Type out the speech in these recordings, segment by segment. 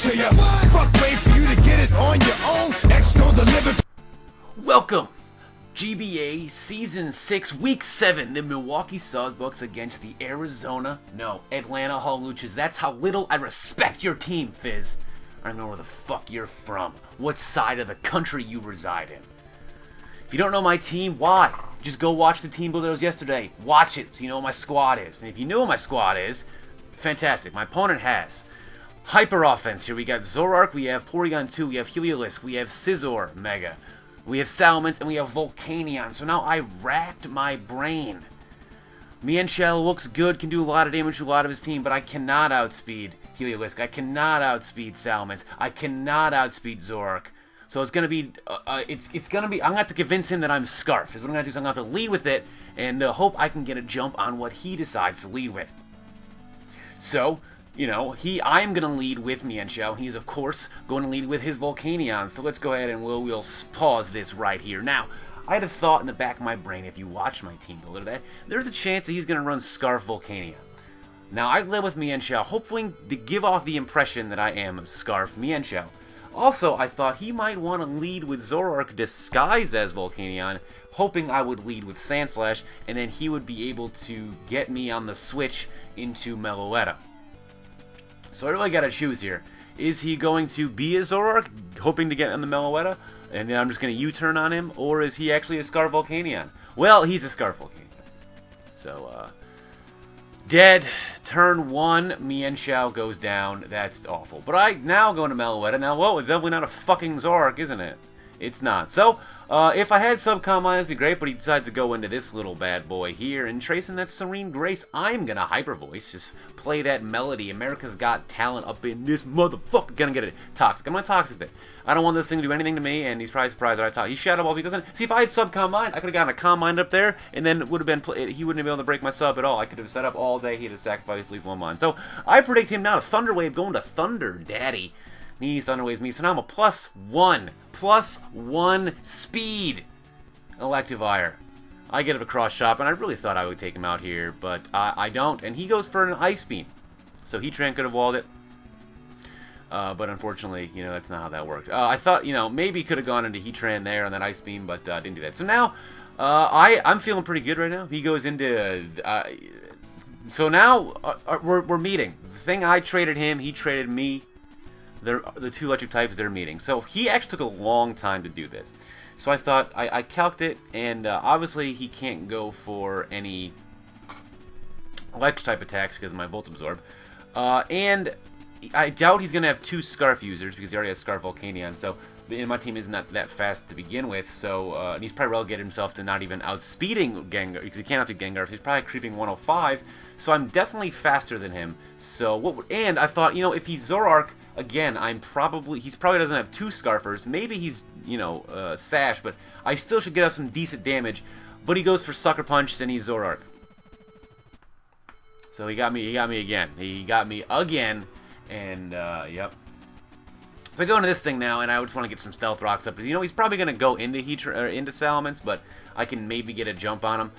to you. Fuck, wait for you to get it on your own. X gon' deliver. Welcome, GBA Season 6, Week 7, the Milwaukee Sawsbucks against the Atlanta Hawluchas. That's how little I respect your team, Fizz. I don't know where the fuck you're from, what side of the country you reside in. If you don't know my team, why? Just go watch the team build that was yesterday. Watch it so you know what my squad is. And if you know what my squad is, fantastic. My opponent has Hyper Offense. Here we got Zorark, we have Porygon 2, we have Heliolisk, we have Scizor Mega, we have Salamence, and we have Volcanion. So now I racked my brain. Mienshao looks good, can do a lot of damage to a lot of his team, but I cannot outspeed Heliolisk. I cannot outspeed Salamence. I cannot outspeed Zorark. So it's gonna be, it's gonna be. I'm gonna have to convince him that I'm Scarfed. Is what I'm gonna do. So I'm gonna have to lead with it, and hope I can get a jump on what he decides to lead with. So, you know, I'm gonna lead with Mienshao. He is, of course, going to lead with his Volcanion. So let's go ahead and we'll pause this right here. Now, I had a thought in the back of my brain. If you watch my team build that, there's a chance that he's gonna run Scarf Volcanion. Now, I led with Mienshao, hoping to give off the impression that I am Scarf Mienshao. Also, I thought he might want to lead with Zorark disguised as Volcanion, hoping I would lead with Sandslash, and then he would be able to get me on the switch into Meloetta. So I really got to choose here. Is he going to be a Zorark, hoping to get on the Meloetta, and then I'm just going to U-turn on him, or is he actually a Scarf Volcanion? Well, he's a Scarf Volcanion. So, dead. Turn 1, Mienshao goes down. That's awful. But I now go into Meloetta. Now, whoa, it's definitely not a fucking Zorark, isn't it? It's not. So, if I had Subcom Line, it'd be great, but he decides to go into this little bad boy here, and tracing that Serene Grace, I'm gonna Hyper Voice, just play that melody. America's Got Talent up in this motherfucker. Gonna get it toxic. I'm gonna toxic it. I don't want this thing to do anything to me, and he's probably surprised that I talk. He Shadow Ball if he doesn't. See, if I had Subcom Mind, I could have gotten a Calm Mind up there, and then would have been he wouldn't have been able to break my sub at all. I could have set up all day. He'd have sacrificed at least one mind. So I predict him now to Thunder Wave going to Thunder Daddy. He Thunder Waves me, so now I'm a +1 speed Electivire. I get it across shop, and I really thought I would take him out here, but I don't, and he goes for an Ice Beam. So Heatran could have walled it, but unfortunately, you know, that's not how that worked. I thought, you know, maybe he could have gone into Heatran there on that Ice Beam, but didn't do that. So now, I'm feeling pretty good right now. He goes into, so now, we're meeting. The thing I traded him, he traded me. The two electric types, they're meeting. So he actually took a long time to do this. So I thought, I calced it, and obviously he can't go for any electric type attacks because of my Volt Absorb. And I doubt he's going to have two Scarf users because he already has Scarf Volcanion. So my team isn't that fast to begin with. So and he's probably relegated himself to not even outspeeding Gengar because he can't outspeed Gengar. So he's probably creeping 105s. So I'm definitely faster than him. So and I thought, you know, if he's Zorark, again, he's probably doesn't have two Scarfers. Maybe he's, you know, Sash, but I still should get us some decent damage. But he goes for Sucker Punch, and he's Zorark. So he got me again. He got me again, and yep. So I go into this thing now, and I just want to get some Stealth Rocks up. You know, he's probably gonna go into into Salamence, but I can maybe get a jump on him.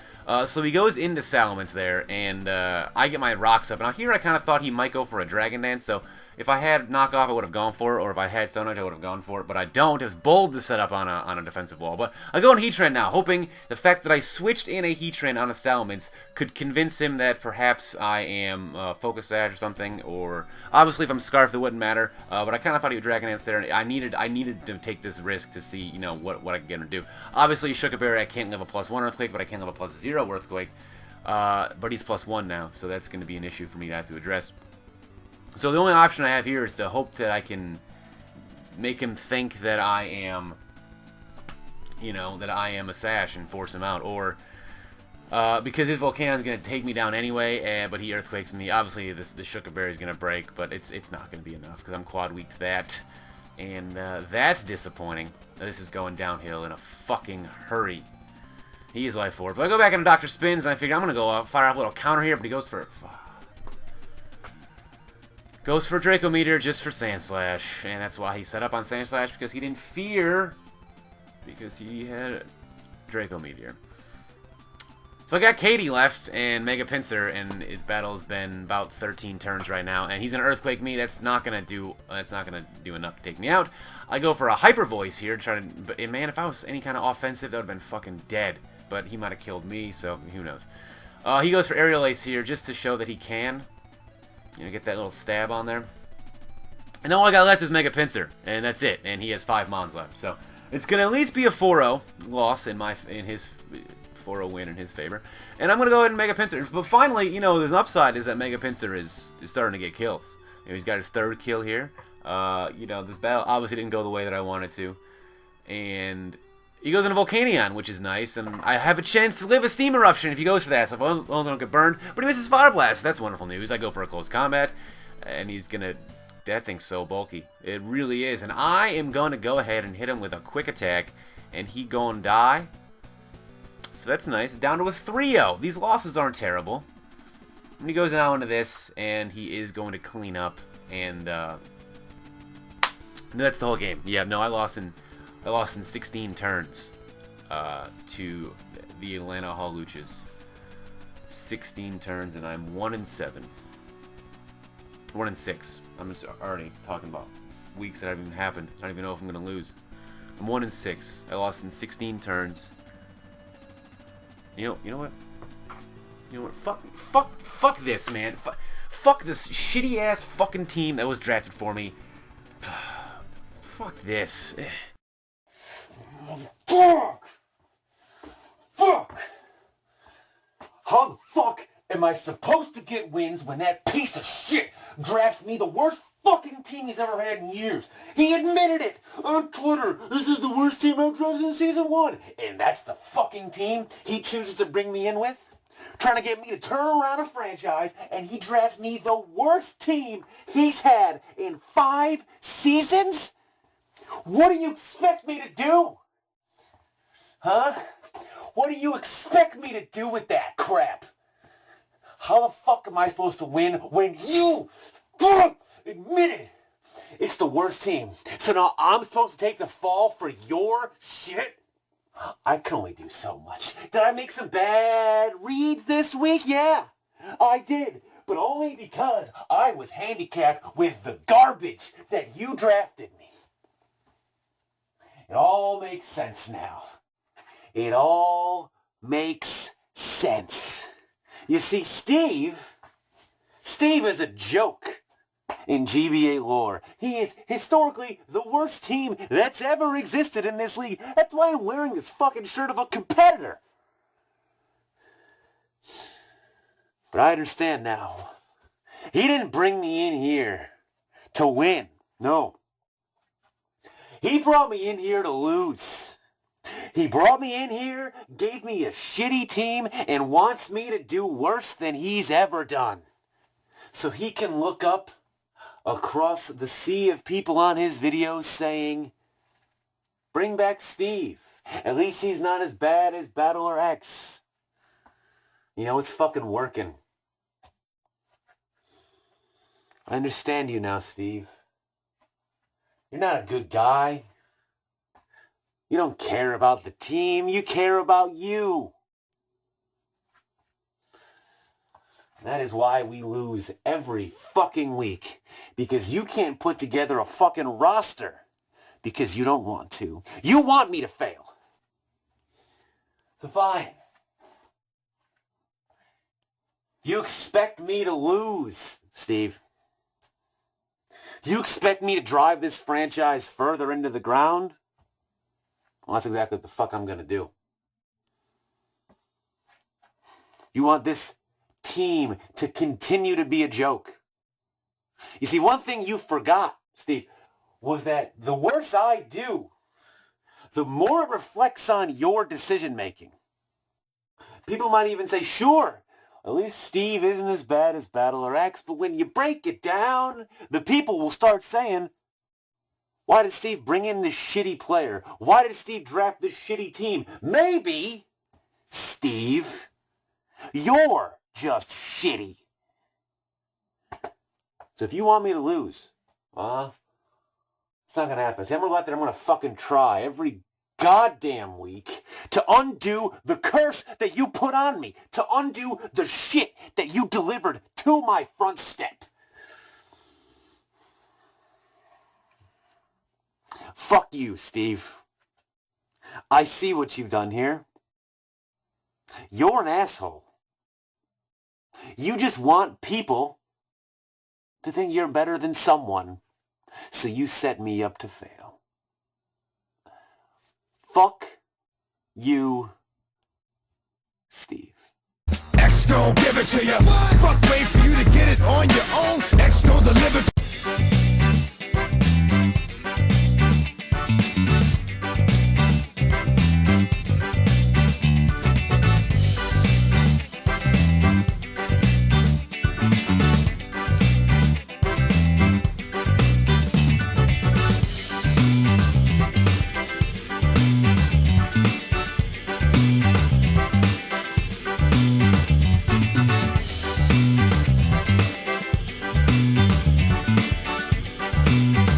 So he goes into Salamence there, and I get my rocks up. Now here I kind of thought he might go for a Dragon Dance, so if I had knockoff, I would have gone for it, or if I had Stone Edge, I would have gone for it, but I don't. It's bold to set up on a defensive wall. But I go in Heatran now, hoping the fact that I switched in a Heatran on a Salamence could convince him that perhaps I am Focus Sash or something, or obviously if I'm Scarf, it wouldn't matter. But I kind of thought he would Dragon Dance there, and I needed to take this risk to see, you know, what I could get him to do. Obviously, Shook a Berry, I can't live a +1 Earthquake, but I can live a +0 Earthquake. But he's +1 now, so that's going to be an issue for me to have to address. So the only option I have here is to hope that I can make him think that I am, you know, that I am a Sash and force him out, or because his Volcanon's going to take me down anyway, but he Earthquakes me. Obviously, the Shook Berry is going to break, but it's not going to be enough because I'm quad weak to that, and that's disappointing. This is going downhill in a fucking hurry. He is Life Orb. So I go back into Dr. Spins, and I figure I'm going to go fire off a little counter here, but he goes for Draco Meteor just for Sandslash, and that's why he set up on Sandslash, because he didn't fear, because he had Draco Meteor. So I got Katie left and Mega Pinsir, and its battle's been about 13 turns right now, and he's gonna Earthquake me. That's not gonna do enough to take me out. I go for a Hyper Voice here, but man, if I was any kind of offensive, that would've been fucking dead. But he might have killed me, so who knows. He goes for Aerial Ace here just to show that he can, get that little stab on there. And all I got left is Mega Pinsir, and that's it. And he has 5 Mons left, so it's gonna at least be a 4-0 loss in his 4-0 win in his favor. And I'm going to go ahead and Mega Pinsir. But finally, there's an upside is that Mega Pinsir is starting to get kills. He's got his 3rd kill here. This battle obviously didn't go the way that I wanted to. And he goes into Volcanion, which is nice. And I have a chance to live a Steam Eruption if he goes for that. So if I don't get burned. But he misses Fire Blast. That's wonderful news. I go for a close combat. And he's going to... That thing's so bulky. It really is. And I am going to go ahead and hit him with a quick attack. And he going to die. So that's nice. Down to a 3-0. These losses aren't terrible. And he goes now into this, and he is going to clean up, and that's the whole game. Yeah, no, I lost in 16 turns to the Atlanta Hawluchas. 16 turns, and I'm 1-7. 1-6. I'm just already talking about weeks that haven't even happened. I don't even know if I'm going to lose. I'm 1-6. I lost in 16 turns. You know what? You know what? Fuck this, man. Fuck this shitty ass fucking team that was drafted for me. Fuck this. Fuck! How the fuck am I supposed to get wins when that piece of shit drafts me the worst fucking team he's ever had in years? He admitted it on Twitter. This is the worst team I've drafted in season 1. And that's the fucking team he chooses to bring me in with? Trying to get me to turn around a franchise, and he drafts me the worst team he's had in 5 seasons? What do you expect me to do? Huh? What do you expect me to do with that crap? How the fuck am I supposed to win when you admitted it's the worst team? So now I'm supposed to take the fall for your shit? I can only do so much. Did I make some bad reads this week? Yeah, I did. But only because I was handicapped with the garbage that you drafted me. It all makes sense now. It all makes sense. You see, Steve is a joke in GBA lore. He is historically the worst team that's ever existed in this league. That's why I'm wearing this fucking shirt of a competitor. But I understand now. He didn't bring me in here to win. No. He brought me in here to lose. He brought me in here, gave me a shitty team, and wants me to do worse than he's ever done. So he can look up across the sea of people on his videos saying, bring back Steve. At least he's not as bad as BattlerX. It's fucking working. I understand you now, Steve. You're not a good guy. You don't care about the team. You care about you. That is why we lose every fucking week. Because you can't put together a fucking roster. Because you don't want to. You want me to fail. So fine. You expect me to lose, Steve. You expect me to drive this franchise further into the ground? Well, that's exactly what the fuck I'm going to do. You want this team to continue to be a joke. You see, one thing you forgot, Steve, was that the worse I do, the more it reflects on your decision-making. People might even say, sure, at least Steve isn't as bad as BattlerX, but when you break it down, the people will start saying, why did Steve bring in this shitty player? Why did Steve draft this shitty team? Maybe, Steve, you're just shitty. So if you want me to lose, it's not going to happen. See, I'm going to go out there, I'm going to fucking try every goddamn week to undo the curse that you put on me, to undo the shit that you delivered to my front step. Fuck you, Steve. I see what you've done here. You're an asshole. You just want people to think you're better than someone, so you set me up to fail. Fuck you, Steve. X gon' give it to you. Fuck, wait for you to get it on your own. X gon' deliver.